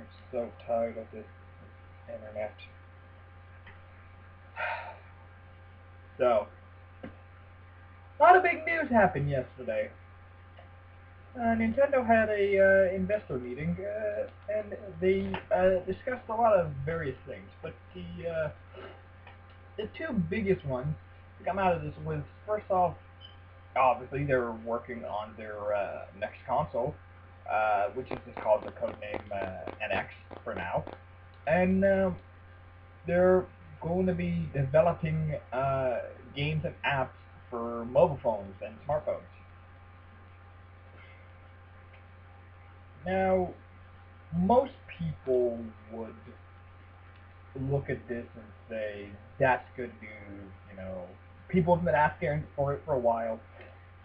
I'm so tired of this internet. So, a lot of big news happened yesterday. Nintendo had a investor meeting, and they discussed a lot of various things. But the two biggest ones to come out of this was, first off, obviously they're working on their next console, which is just called the codename NX for now, and they're going to be developing games and apps for mobile phones and smartphones. Now, most people would look at this and say, that's good news, People have been asking for it for a while.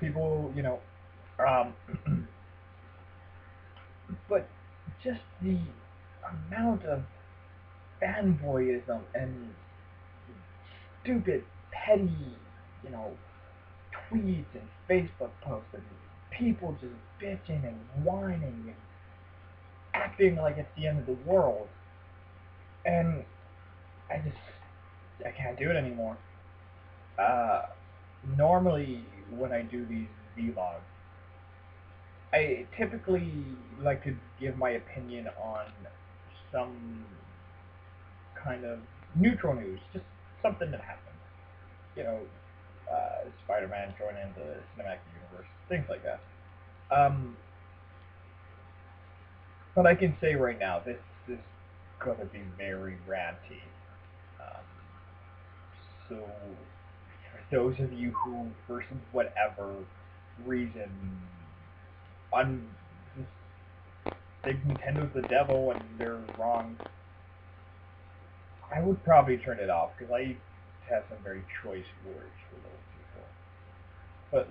People, um, but just the amount of fanboyism and stupid, petty, you know, tweets and Facebook posts and people just bitching and whining and acting like it's the end of the world. And I just, I can't do it anymore. Uh, Normally, when I do these vlogs, I typically like to give my opinion on some kind of neutral news, just something that happened. You know, Spider-Man joining the cinematic universe, things like that. Um, but I can say right now, this is gonna be very ranty. Um, so, for those of you who, for whatever reason, un just think Nintendo's the devil and they're wrong, I would probably turn it off because I have some very choice words for those people. But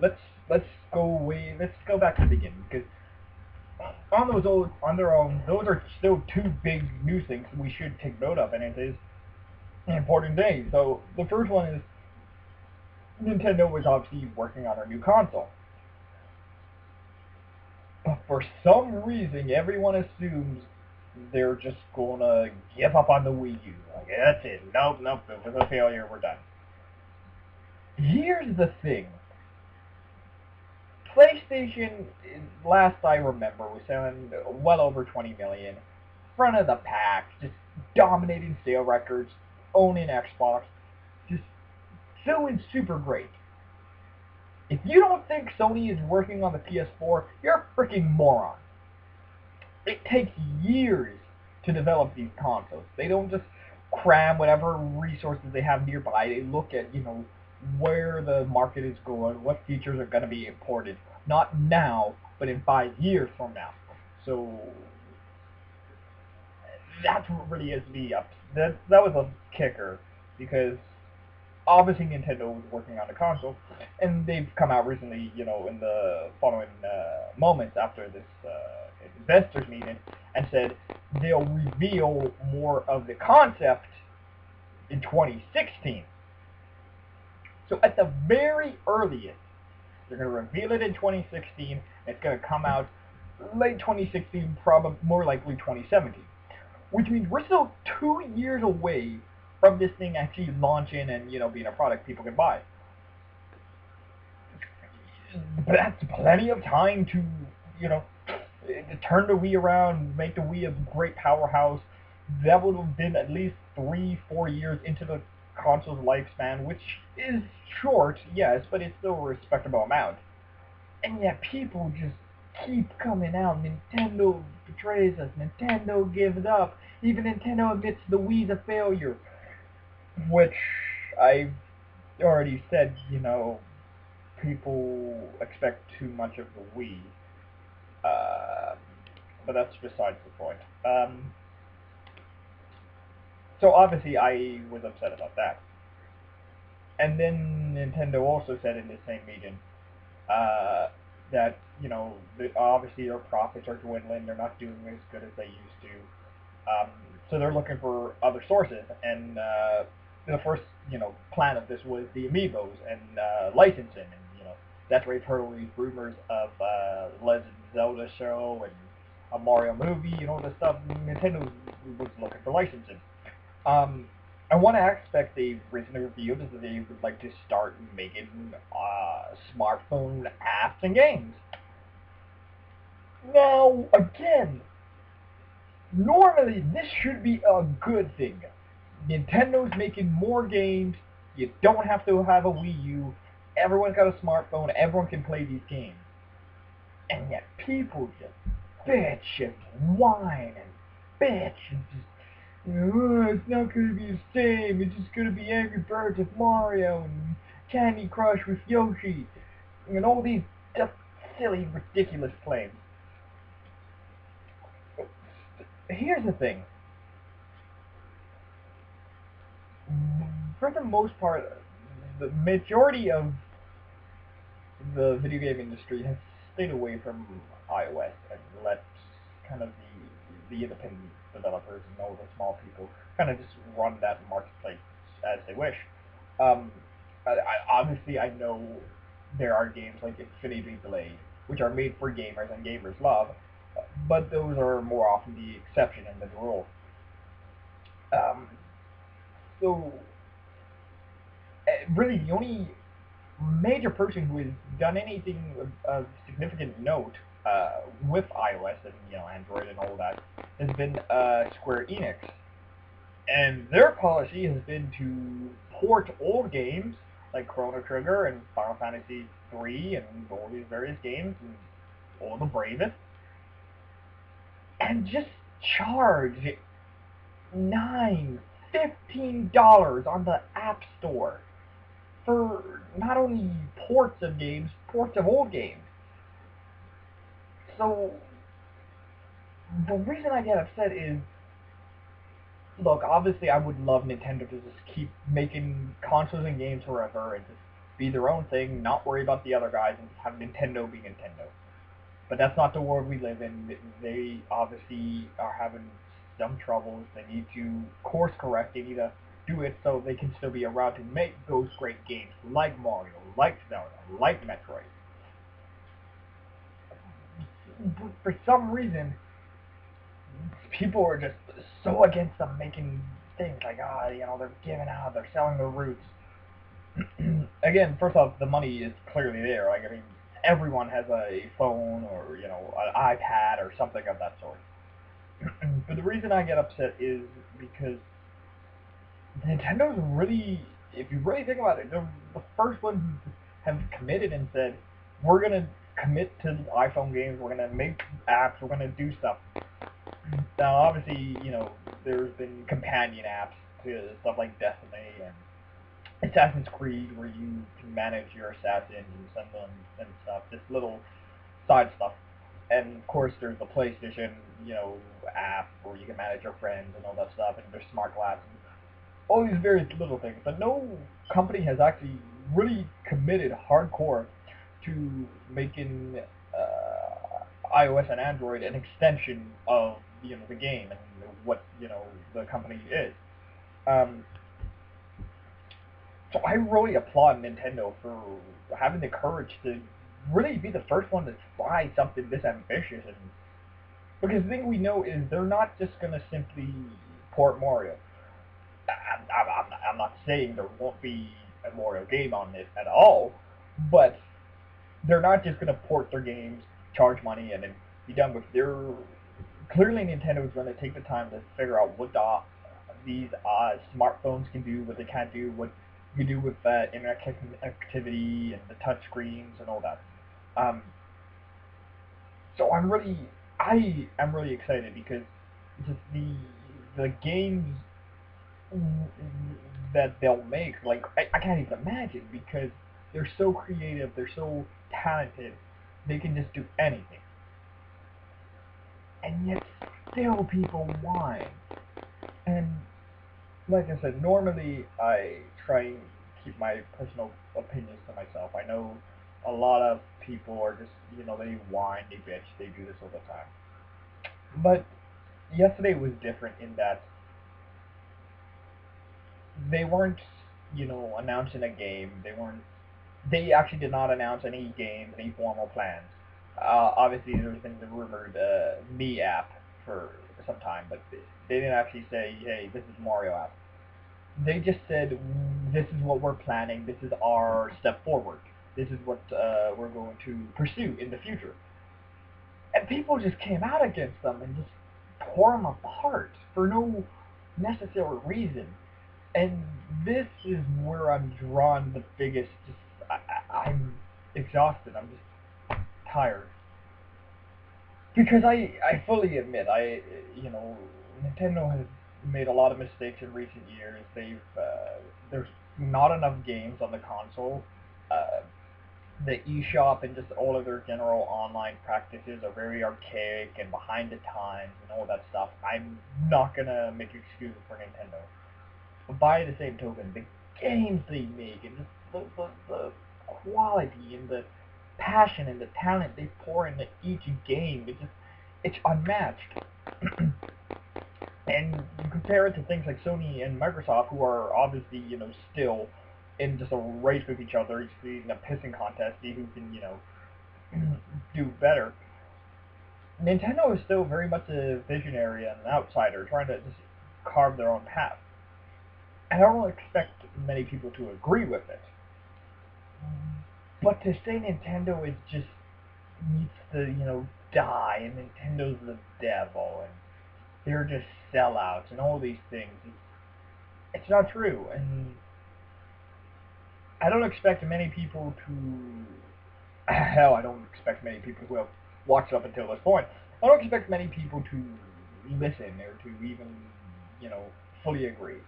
let's go way let's go back to the beginning because on their own, those are still two big news things we should take note of, and it is an important day. So the first one is Nintendo was obviously working on a new console, but for some reason, everyone assumes they're just gonna give up on the Wii U. Like that's it. Nope, nope. It was a failure. We're done. Here's the thing. PlayStation, last I remember, was selling well over 20 million. Front of the pack, just dominating sale records, owning Xbox, just doing super great. If you don't think Sony is working on the PS4, you're a freaking moron. It takes years to develop these consoles. They don't just cram whatever resources they have nearby. They look at, where the market is going, what features are going to be imported. Not now, but in 5 years from now. So that's what really is me up. That was a kicker because obviously Nintendo was working on a console, and they've come out recently, in the following moments after this investors meeting, and said they'll reveal more of the concept in 2016. So at the very earliest, they're going to reveal it in 2016. It's going to come out late 2016, probably more likely 2017, which means we're still 2 years away from this thing actually launching and being a product people can buy. That's plenty of time to turn the Wii around, make the Wii a great powerhouse. That would have been at least 3, 4 years into the console's lifespan, which is short, yes, but it's still a respectable amount. And yet people just keep coming out. Nintendo betrays us. Nintendo gives up. Even Nintendo admits the Wii's a failure, which I've already said, people expect too much of the Wii. Uh, but that's besides the point. So obviously I was upset about that. And then Nintendo also said in the same meeting uh, that obviously their profits are dwindling. They're not doing as good as they used to. So they're looking for other sources. And the first plan of this was the amiibos and licensing. And that's where you've heard all these rumors of Legend of Zelda show and a Mario movie, and all this stuff, Nintendo was looking for licensing. Um, and one aspect they recently revealed is that they would like to start making smartphone apps and games. Now, again, normally this should be a good thing. Nintendo's making more games. You don't have to have a Wii U. Everyone's got a smartphone. Everyone can play these games. And yet people just bitch and whine and bitch and just, oh, it's not going to be the same. It's just going to be Angry Birds with Mario and Candy Crush with Yoshi and all these just silly, ridiculous claims. Here's the thing. For the most part, the majority of the video game industry has stayed away from iOS and let kind of the independent developers and all the small people kind of just run that marketplace as they wish. Um, Obviously, I know there are games like Infinity Blade, which are made for gamers and gamers love, but those are more often the exception than the rule. Um, so, really, the only major person who has done anything of significant note with iOS and Android and all that has been Square Enix, and their policy has been to port old games like Chrono Trigger and Final Fantasy III and all these various games and all the bravest, and just charge $9, $15 on the App Store for not only ports of games, ports of old games. So the reason I get upset is, look, obviously I would love Nintendo to just keep making consoles and games forever and just be their own thing, not worry about the other guys, and just have Nintendo be Nintendo. But that's not the world we live in. They obviously are having some troubles. They need to course correct. They need to do it so they can still be around to make those great games like Mario, like Zelda, like Metroid. For some reason, people are just so against them making things like, they're giving out, they're selling their roots. Again, first off, the money is clearly there. Like, I mean, everyone has a phone or, an iPad or something of that sort. But the reason I get upset is because Nintendo's really, if you really think about it, they're the first ones who have committed and said, we're going to commit to iPhone games, we're going to make apps, we're going to do stuff. Now, obviously, there's been companion apps to stuff like Destiny and Assassin's Creed, where you can manage your assassins and send them and stuff. Just little side stuff. And of course, there's the PlayStation, app where you can manage your friends and all that stuff, and there's smart glass and all these various little things. But no company has actually really committed hardcore to making iOS and Android an extension of the game and what the company is. Um, so I really applaud Nintendo for having the courage to really be the first one to try something this ambitious. And because the thing we know is they're not just gonna simply port Mario. I'm not saying there won't be a Mario game on it at all, but they're not just gonna port their games, charge money, and then be done with. They're clearly Nintendo is going to take the time to figure out what these smartphones can do, what they can't do, what you can do with internet connectivity and the touch screens and all that. Um, so I am really excited because just the games that they'll make, like I can't even imagine because they're so creative, they're so talented, they can just do anything, and yet still people whine. And like I said, normally I try and keep my personal opinions to myself. I know a lot of people are just, they whine, they bitch, they do this all the time. But yesterday was different in that they weren't, announcing a game. They actually did not announce any games, any formal plans. Obviously, there's been the rumored Me app for some time, but they didn't actually say, "Hey, this is Mario app." They just said, "This is what we're planning. This is our step forward. This is what we're going to pursue in the future." And people just came out against them and just tore them apart for no necessary reason. And this is where I'm drawn the biggest. Just I'm exhausted. I'm just tired because I fully admit you know Nintendo has made a lot of mistakes in recent years. There's not enough games on the console. Uh, the eShop and just all of their general online practices are very archaic and behind the times and all that stuff. I'm not gonna make excuses for Nintendo. But by the same token, the games they make and just the quality and the passion and the talent they pour into each game, it's unmatched. And you compare it to things like Sony and Microsoft, who are obviously, still in just a race with each other, just in a pissing contest, see who can, do better. Nintendo is still very much a visionary and an outsider, trying to just carve their own path. And I don't expect many people to agree with it. But to say Nintendo is just needs to, die, and Nintendo's the devil, and they're just sellouts, and all these things, it's not true. And I don't expect many people to. Hell, I don't expect many people who have watched up until this point. I don't expect many people to listen or to even, you know, fully agree.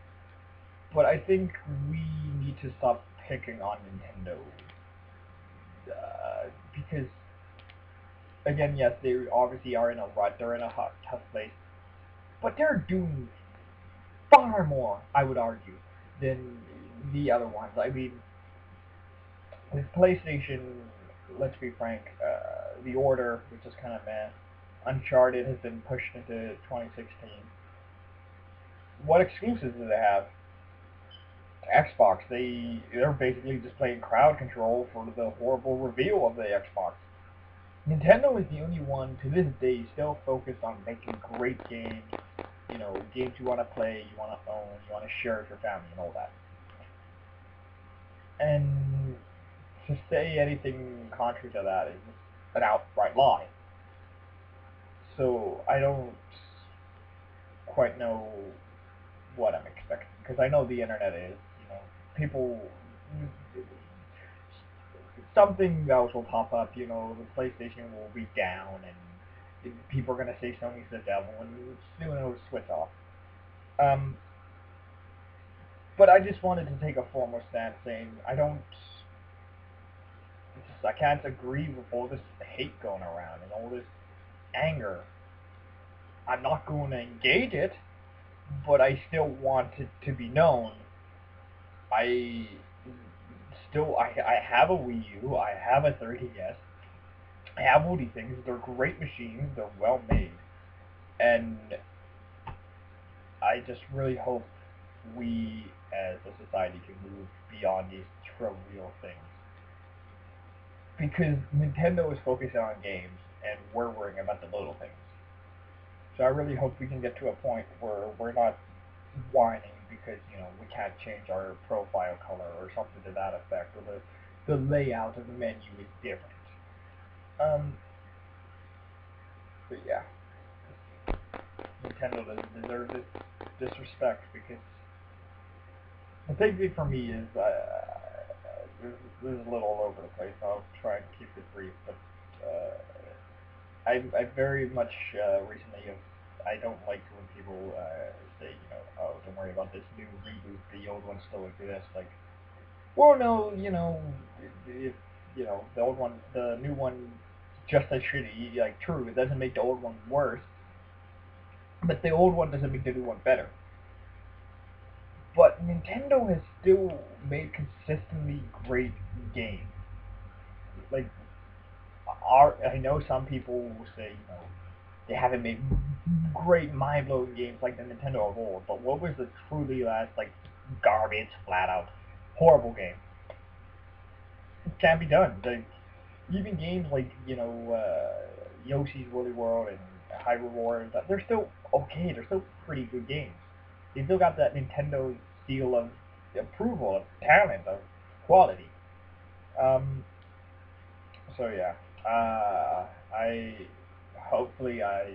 But I think we need to stop picking on Nintendo because, again, yes, they obviously are in a rut. They're in a tough place, but they're doing far more, I would argue, than the other ones. I mean, with PlayStation, let's be frank, the Order, which is kind of meh. Uncharted has been pushed into 2016. What exclusives do they have? Xbox. They're basically just playing crowd control for the horrible reveal of the Xbox. Nintendo is the only one to this day still focused on making great games. Games you want to play, you want to own, you want to share with your family, and all that. And to say anything contrary to that is just an outright lie. So I don't quite know what I'm expecting because I know the internet is, people, something else will pop up. The PlayStation will be down and people are gonna say Sony's the devil, and soon it'll switch off. Um, but I just wanted to take a formal stance saying I can't agree with all this hate going around and all this anger. I'm not going to engage it, but I still want it to be known. I I have a Wii U, I have a 3DS, I have all these things. They're great machines. They're well made, and I just really hope we as a society can move beyond these trivial things because Nintendo is focusing on games and we're worrying about the little things. So I really hope we can get to a point where we're not whining because we can't change our profile color or something to that effect, or the layout of the menu is different. Um, but yeah, Nintendo doesn't deserve this disrespect because the big thing for me is this is a little all over the place. I'll try and keep it brief, but I very much recently have I don't like when people say oh, don't worry about this new reboot, the old one still exists. Like, well, no, if the old one, the new one, just as shitty. Like, true, it doesn't make the old one worse, but the old one doesn't make the new one better. But Nintendo has still made consistently great games. Like, I know some people will say, they haven't made great mind blowing games like the Nintendo of old, but what was the truly last like garbage, flat out horrible game? It can't be done. even games like Yoshi's Woolly World and Hyrule Warriors, they're still okay. They're still pretty good games. They still got that Nintendo seal of approval, of talent, of quality. Um, so yeah, I hopefully I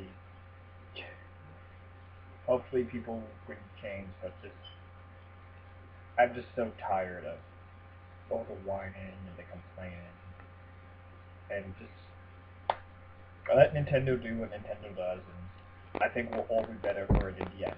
hopefully people would change, but just I'm just so tired of all the whining and the complaining, and just let Nintendo do what Nintendo does, and I think we'll all be better for it in the end.